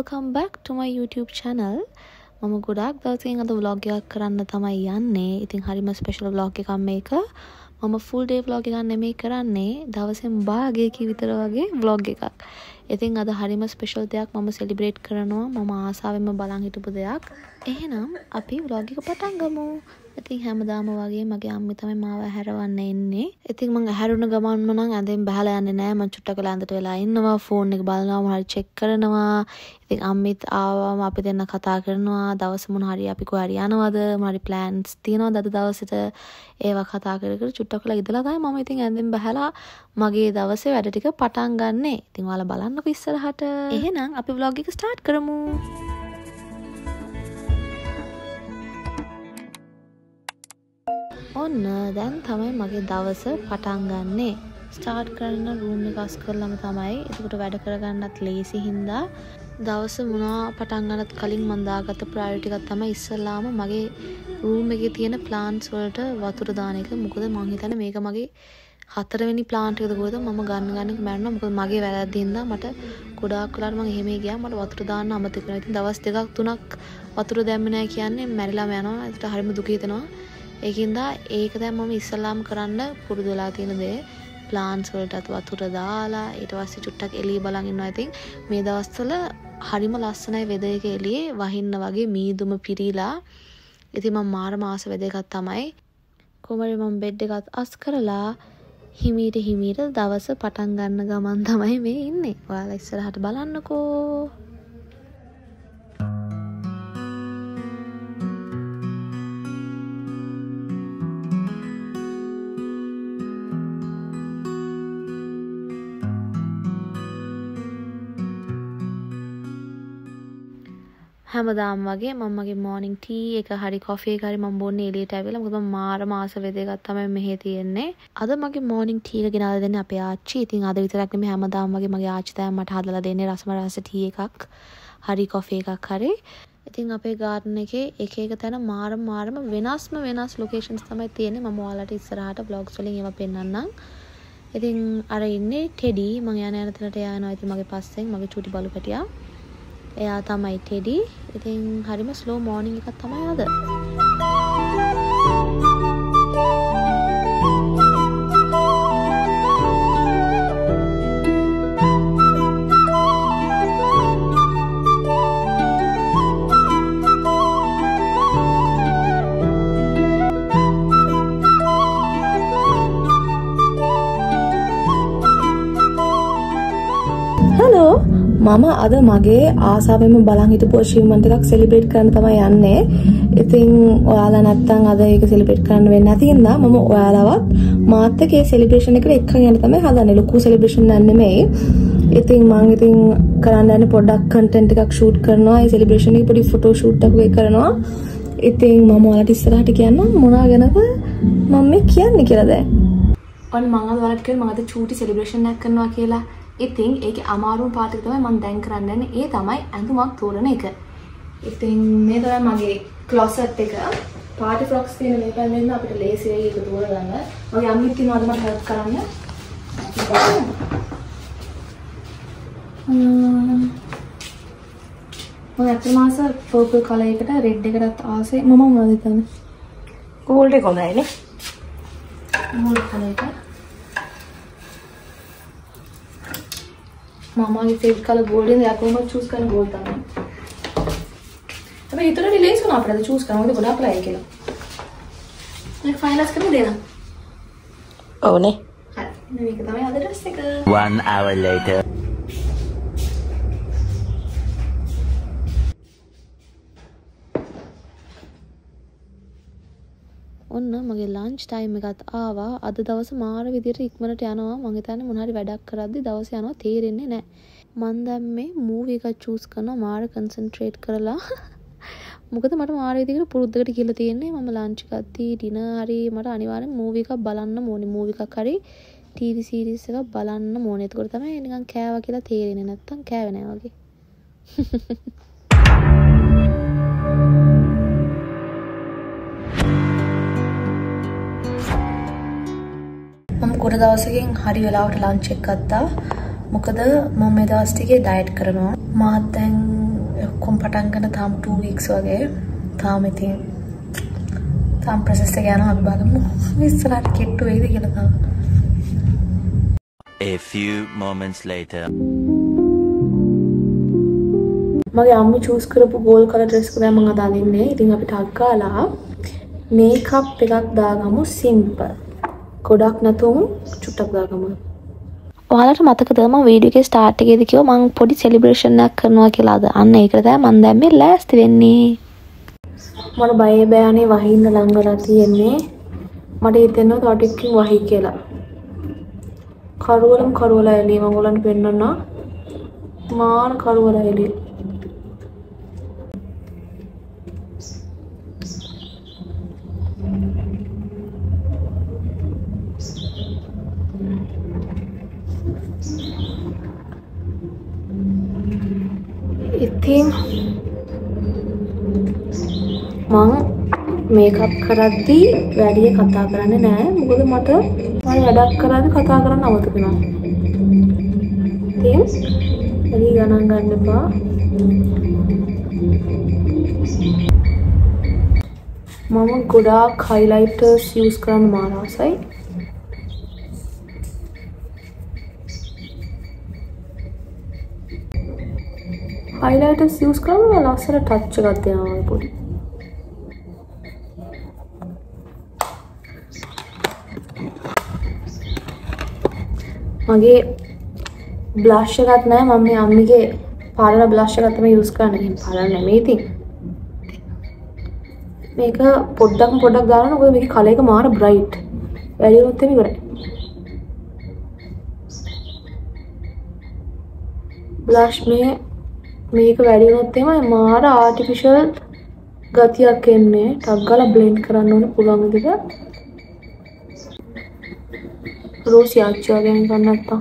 welcome back to my YouTube channel. මම ගොඩාක් දවසකින් අද vlog එකක් කරන්න තමයි යන්නේ. ඉතින් හරිම ස්පෙෂල් vlog එකක් මේක. මම full day vlog එකක් නෙමෙයි කරන්නේ. දවසෙන් භාගයක විතර වගේ vlog එකක්. ඉතින් අද හරිම ස්පෙෂල් දෙයක් මම සෙලිබ්‍රේට් කරනවා. මම ආසාවෙන්ම බලන් හිටපු දෙයක්. එහෙනම් අපි vlog එක පටන් ගමු. ඉතින් හැමදාම වගේ මගේ අම්මේ තමයි මාව හැරවන්න එන්නේ. ඉතින් මම හැරුණ ගමන්ම නම් ඇඳෙන් බහලා යන්නේ නැහැ. මම චුට්ටක් වෙලා ඇඳට වෙලා ඉන්නවා. ෆෝන් එක බලනවා, මොනවා හරි චෙක් කරනවා. ඉතින් අම්මිත් ආවම අපි දෙන්න කතා කරනවා. දවස් මොන හරි අපි කොහරි යනවද? මොන හරි ප්ලෑන්ස් තියනවද අද දවසට? ඒවා කතා කර කර චුට්ටක් වෙලා ඉඳලා තමයි මම ඉතින් ඇඳෙන් බහලා මගේ දවසේ වැඩ ටික පටන් ගන්නෙ. ඉතින් ඔයාලා බලන්නකෝ ඉස්සරහට. එහෙනම් අපි vlog එක ස්ටාර්ට් කරමු. ඔන්න දැන් තමයි මගේ දවස පටන් ගන්නෙ. ස්ටාර්ට් කරන රූම් එක අස් කරලම තමයි. එතකොට වැඩ කරගන්නත් ලේසි හින්දා දවස මොනවා පටන් ගන්නත් කලින් මම දාගත්ත ප්‍රයොරිටි එකක් තමයි ඉස්සෙල්ලාම මගේ රූම් එකේ තියෙන ප්ලාන්ට්ස් වලට වතුර දාන එක. මොකද මම හිතන්නේ මේක මගේ 4 වෙනි ප්ලාන්ට් එකද කොහෙද මම ගන්න මැරෙනවා. මොකද මගේ වැරද්ද හින්දා මට ගොඩාක් වෙලාවට මම එහෙම ගියා. මට වතුර දාන්න අමතක වෙනවා. ඉතින් දවස් 2ක් 3ක් වතුර දැම්මේ නැහැ කියන්නේ මැරිලාම යනවා. ඒකට හරිම දුක හිතෙනවා. ඒකින්ද ඒක දැන් මම ඉස්සලාම් කරන්න පුරුදු වෙලා තියෙන දේ. ප්ලාන්ට්ස් වලටත් වතුර දාලා ඊට පස්සේ චුට්ටක් එළිය බලන් ඉන්නවා. ඉතින් මේ දවස්වල හරිම ලස්සනයි වෙදර් එක එළියේ වහින්න වගේ මීදුම පිරීලා. ඉතින් මම මාස වෙදර් එකක් තමයි. කොහමද මම බෙඩ් එකත් අස් කරලා හිමීට දවස පටන් ගන්න ගමන් තමයි මේ ඉන්නේ. ඔයාලා ඉස්සරහට බලන්නකෝ. හැමදාම වගේ මම මගේ morning tea එක හරි coffee එක හරි මම බොන්නේ එළියට ඇවිල්ලා. මොකද මම මාස වෙදේ එකක් තමයි මෙහෙ තියෙන්නේ. අද මගේ morning tea එක ගෙනල්ලා දෙන්නේ අපේ ආච්චි. ඉතින් අද විතරක් නෙමෙයි හැමදාම වගේ මගේ ආච්චි තමයි මට හදලා දෙන්නේ රස tea එකක් හරි coffee එකක් හරි. ඉතින් අපේ garden එකේ එක තැන මාරම වෙනස් locations තමයි තියෙන්නේ. මම ඔයාලට ඉස්සරහට vlogs වලින් ඒවා පෙන්නන්නම්. ඉතින් අර ඉන්නේ ටෙඩි. මම යන තැනට යනවා. ඉතින් මගේ පස්සෙන් මගේ චූටි බලු පැටියා. එයා තමයි ටෙඩි. ඉතින් හරිම ස්ලෝ මෝර්නින් එකක් තමයි අද. හලෝ මම අද මගේ ආසාවෙන්ම බලන් හිටපු achievement එකක් සෙලිබ්‍රේට් කරන්න තමයි යන්නේ. ඉතින් ඔයාලා නැත්තම් අද ඒක සෙලිබ්‍රේට් කරන්න වෙන්නේ නැති හින්දා මම ඔයාලවත් මාත් එක්ක ඒ සෙලිබ්‍රේෂන් එකට එක්කන් යන්න තමයි හදන්නේ. ලොකු සෙලිබ්‍රේෂන් නෑ නෙමෙයි. ඉතින් මම කරන්න යන්නේ පොඩ්ඩක් කන්ටෙන්ට් එකක් ෂූට් කරනවා. ඒ සෙලිබ්‍රේෂන් එකේ පොඩි ෆොටෝ ෂූට් එකක් කරනවා. ඉතින් මම ඔයාලට ඉස්සරහට කියන්නම් මොනවා ගැනද මම මේ කියන්නේ කියලා දැන්. ඔන්න මම අද ඔයාලට කියන්න මම අද චූටි සෙලිබ්‍රේෂන් එකක් කරනවා කියලා. ඉතින් ඒකේ අමාරුම පාට එක තමයි මම දැන් කරන්න යන්නේ. ඒ තමයි ඇඳුමක් තෝරන එක. ඉතින් මේ තමයි මගේ ක්ලොසට් එක. පාටි ෆ්‍රොක්ස් තියෙන මේ පැන්නෙන් අපිට ලේසි වෙයි ඒක තෝරගන්න. මගේ අම්මිත් කියනවාද මට හෙල්ප් කරන්න. මම අතන මාස පර්පල් කලර් එකට රෙඩ් එකටත් ආසයි. මම මොනවද හිතන්නේ? ගෝල්ඩ් එක හොඳයිනේ. ගෝල්ඩ් කලර් එක. मामाගේ ෆේවරිට් කලර් ගෝල්ඩ් එක. යා කොහොමද චූස් කරන ගෝල්ඩ් තමයි. අපි හිතන රිලේස් කරන අපිට චූස් කරනවා. මොකද ගොඩාක් ලයි කියලා. මේක ෆයිනල්ස් කරමු දෙන්න. ඔව්නේ. හරි. මේක තමයි අද ඩ්‍රෙස් එක. 1 hour later. ඔන්න මගේ ලන්ච් ටයිම් එකත් ආවා. අද දවස මාර විදියට ඉක්මනට යනවා. මම හිතන්නේ මොන හරි වැඩක් කරද්දි දවස යනවා තේරෙන්නේ නැහැ. මම දැන් මේ මූවි එකක් චූස් කරනවා මාර කන්සන්ට්‍රේට් කරලා. මොකද මට මාර විදියට පුරුද්දකට කියලා තියෙන්නේ මම ලන්ච් එකක්දී ඩිනර් හරි මට අනිවාර්යෙන් මූවි එකක් බලන්න ඕනේ. මූවි එකක් හරි ටීවී සීරීස් එකක් බලන්න ඕනේ. එතකොට තමයි නිකන් කෑවා කියලා තේරෙන්නේ. නැත්තම් කෑවේ නැහැ වගේ. මම කොට දවසකින් හරි වෙලාවට ලන්ච් එක ගත්තා. මොකද මම මේ දවස් ටිකේ ඩයට් කරනවා. මාත් දැන් ඔක්කොම පටන් ගන්න තාම 2 weeks වගේ. තාම ඉතින් තාම process එක යනවා අපි බලමු. ඉස්සරහට කෙට්ටු වෙයිද කියලා තාම. A few moments later. මගේ අම්මි choose කරපු gold color dress එක තමයි මම අද අඳින්නේ. ඉතින් අපි ටක් ගාලා makeup එකක් දාගමු simple. ගොඩක් නැතුම් චුට්ටක් දාගමු. ඔයාලට මතකද මම වීඩියෝ එකේ ස්ටාර්ට් එකේදී කිව්වා මම පොඩි celebration එකක් කරනවා කියලා අද. අන්න ඒකට තමයි මම දැන් මේ ලෑස්ති වෙන්නේ. මට බයනේ වහින්න ලඟ වෙලා තියෙන්නේ. මට හිතෙනවා තව ටිකකින් වහි කියලා. කරුවල එළිය මම ඔයගලන්ට පෙන්නන්න. මාන කරුවල එළිය. ඉතින් මම මේකප් කරද්දී වැඩි කතා කරන්නේ නැහැ. මොකද මම වැඩක් කරද්දී කතා කරන්න අමතක වෙනවා. ඉතින් වැඩි ගණන් ගන්න එපා. මම ගොඩාක් highlighters use කරන්න මානසයි. highlighters use කරනවා ලස්සන ටච් එකක් දෙනවා පොඩි. මගේ blush එකක් නැහැ මම මේ අම්මිගේ පාරල blush එකක් තමයි use කරන්නේ. පාරල නෙමෙයි ඉතින්. මේක පොඩ්ඩක් දාලා මොකද මේකේ කලර් එක මාර bright. වැඩි වුණොත් එමේ ඉවරයි. blush මේක වැඩි වුණොත් එමේ මාර artificial ගතියක් එන්නේ. ටක් ගාලා blend කරන්න ඕනේ පුළුවන් විදිහට. රෝසි ආච්චි වගේ නිකන් නැත්තම්.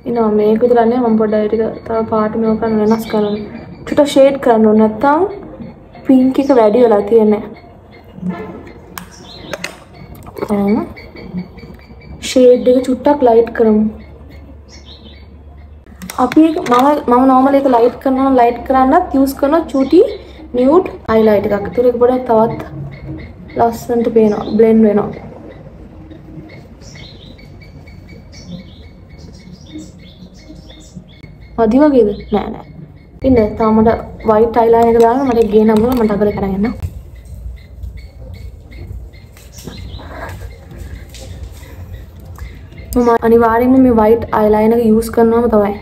ඉතින් මේක විතර නේ මම පොඩ්ඩක් ටික තව පාට මේක කරන්න වෙනස් කරන්න. චුට්ට ෂේඩ් කරන්න ඕනේ නැත්තම් පින්ක් එක වැඩි වෙලා තියෙන්නේ. ෂේඩ් එක චුට්ටක් ලයිට් කරමු. අපි මම normally එක ලයිට් කරනවා ලයිට් කරන්නත් use කරන චූටි nude highlight එකක්. ඒක පොඩ්ඩක් තවත් ලස්සනට පේනවා blend වෙනවා. මදි වගේද? නෑ. ඉන්න තාම මට white eyeliner එක දාන්න මට ගේ නම්බර මට අගල කරගෙන යන්න. මම අනිවාර්යෙන්ම මේ white eyeliner එක use කරනවාම තමයි.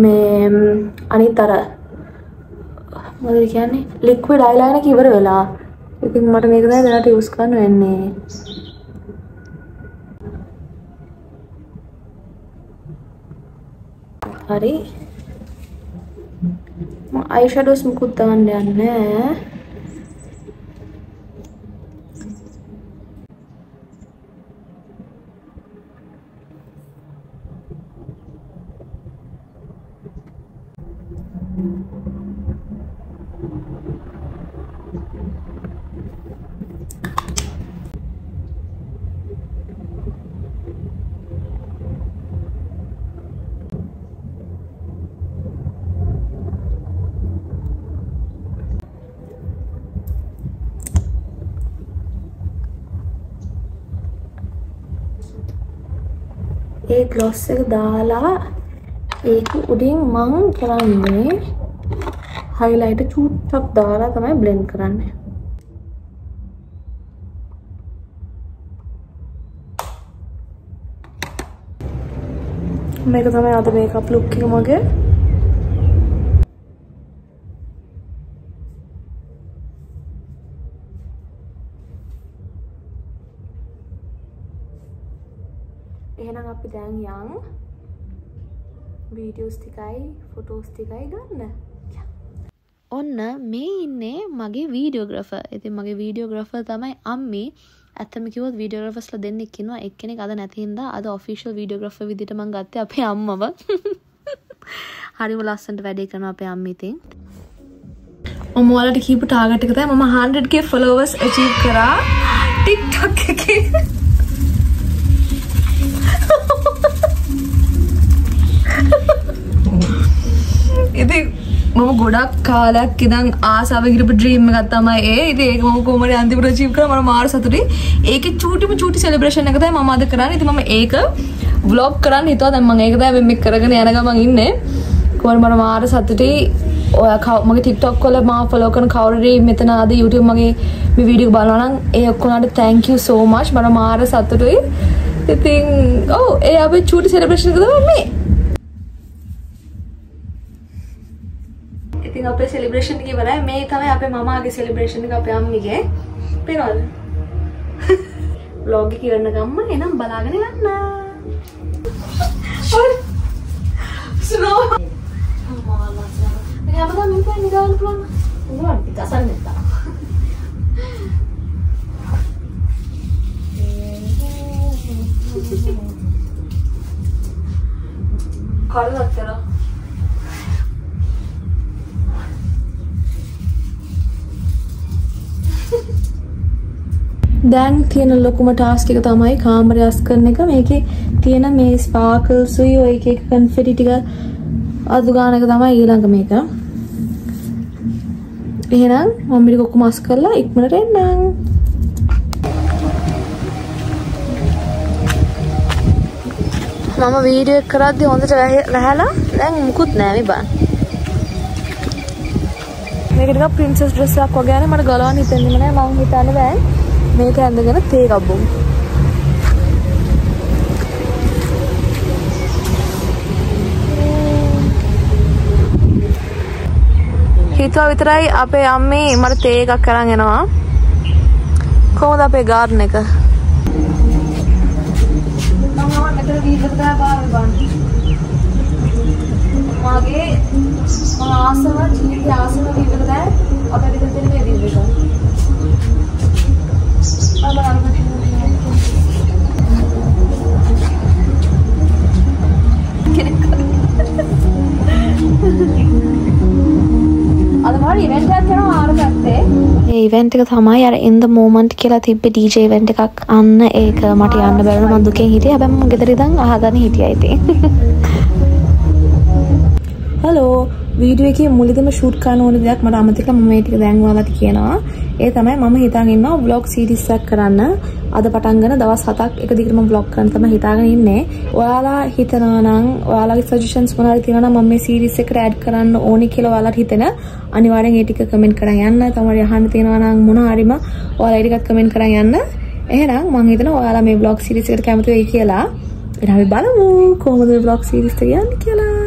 මේ අනිත් අර මොකද කියන්නේ liquid eyeliner එක ඉවර වෙලා. ඉතින් මට මේක තමයි දැනට යූස් කරන්න වෙන්නේ. හරි. මම eyeshadows මුකුත් දාන්න යන්නේ නැහැ. ඒ gloss එක දාලා ඒක උඩින් මං කරන්නේ highlighter චුට්ටක් දාලා තමයි blend කරන්නේ. මේක තමයි අද makeup look එක මගේ. එහෙනම් අපි දැන් යන් වීඩියෝස් ටිකයි ෆොටෝස් ටිකයි ගන්න. ඔන්න මේ ඉන්නේ මගේ වීඩියෝග්‍රාෆර්. ඉතින් මගේ වීඩියෝග්‍රාෆර් තමයි අම්මි. ඇත්තම කිව්වොත් වීඩියෝග්‍රාෆර්ස්ලා දෙන්නෙක් ඉන්නවා. එක්කෙනෙක් අද නැති හින්දා අද ඔෆිෂියල් වීඩියෝග්‍රාෆර් විදිහට මම ගත්තේ අපේ අම්මව. හරිම ලස්සනට වැඩේ කරනවා අපේ අම්මි ඉතින්. මම ඔයාලට කීප ටාගට් එක තමයි මම 100k followers achieve කරා TikTok එකේ. ඉතින් මම ගොඩක් කාලයක් ඉඳන් ආසාවෙන් හිටපු ඩ්‍රීම් එකක් තමයි ඒ. ඉතින් ඒක මම කොහොමද අන්තිමට අචීව් කරා මම මාර සතුටුයි. ඒකේ චූටි සෙලිබ්‍රේෂන් එක තමයි මම අද කරන්නේ. ඉතින් මම ඒක vlog කරන්න හිතුවා. දැන් මම ඒක තමයි මේ කරගෙන යන ගමන් ඉන්නේ. කොහොමද මම මාර සතුටුයි. ඔයා මගේ TikTok වල මාව follow කරන කවුරුරි මෙතන අද YouTube මගේ මේ වීඩියෝ එක බලනවා නම් ඒ ඔක්කොලට thank you so much. මම මාර සතුටුයි. ඉතින් ඒ අපේ චූටි සෙලිබ්‍රේෂන් එක තමයි මේ. ඉතින් අපේ සෙලිබ්‍රේෂන් එක ඉවරයි. මේ තමයි අපේ මමාගේ සෙලිබ්‍රේෂන් එක අපේ අම්මිගේ. පේනවද? vlog එක ඉවරන ගම්ම එනම් බලාගෙන යන්න. ස්නෝ. මේ අපදා මේ පෙන් ගාන පුළුවන්. උනවා ටික අසන්න නැත්තා. කරලත්තර දැන් තියෙන ලොකුම ටාස්ක් එක තමයි කාමරය අස් කරන එක. මේකේ තියෙන මේ ස්පාර්කල්ස් උයි ඔය එක කන්ෆෙටි ටික අදු ගන්න එක තමයි ඊළඟ මේක. එහෙනම් මම මේක ඔක්කොම අස් කරලා ඉක්මනට එන්නම්. මම වීඩියෝ එක කරද්දි හොඳට රැහැලා දැන් මුකුත් නෑ මේ බලන්න. මේක ටිකක් ප්‍රින්සස් ඩ්‍රස් එකක් වගේ යන මට ගලවන්න හිතෙන්නේ නෑ. මම හිතන්නේ දැන් මේක ඇඳගෙන තේ ගබ්බමු. හිතුවා විතරයි අපේ අම්මේ මට තේ එකක් අරන් එනවා. කොහොමද අපේ ගාඩන් එක? මම මෙතන වීඩියෝ එකක් ගාලා බලන්න. මගේ ආසම ජීවිතය ආසම වීඩියෝ එකක් අපේ දෙන්න මේ වීඩියෝ එක. ඒ ඉවෙන්ට් එක තමයි අර in the moment කියලා තිබ්බේ DJ ඉවෙන්ට් එකක්. අන්න ඒක මට යන්න බැරුණා. මම දුකෙන් හිටියේ. හැබැයි මම ගෙදර ඉඳන් අහගෙන හිටියා ඉතින්. හලෝ වීඩියෝ එකේ මුලදීම ෂූට් කරන්න ඕන දෙයක් මට අමතක මම මේ ටික දැන් ඔයාලට කියනවා. ඒ තමයි මම හිතාගෙන ඉන්නවා vlog series එකක් කරන්න. අද පටන් ගන්න දවස් 7ක් එක දිගටම vlog කරන්න තමයි හිතාගෙන ඉන්නේ. ඔයාලා හිතනවා නම් ඔයාලගේ suggestions මොනවාරි තියෙනවා නම් මම මේ series එකට add කරන්න ඕනි කියලා ඔයාලට හිතෙන අනිවාර්යෙන් ඒ ටික comment කරන් යන්න. තමයි අහන්න තියෙනවා නම් මොනවාරිම ඔයාලා ඒ ටිකත් comment කරන් යන්න. එහෙනම් මම හිතනවා ඔයාලා මේ vlog series එකට කැමති වෙයි කියලා. එහෙනම් අපි බලමු කොහොමද මේ vlog series එක යන්නේ කියලා.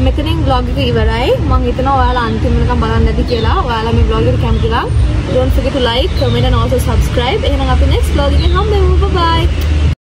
මෙතනින් vlog එක ඉවරයි. මම හිතනවා ඔයාලා අන්තිම වෙනකම් බලන්න ඇති කියලා. ඔයාලා මේ vlog එකට කැමති නම් don't forget to like, comment and also subscribe. එහෙනම් අපි next vlog එකෙන් හම්බෙමු. Bye bye.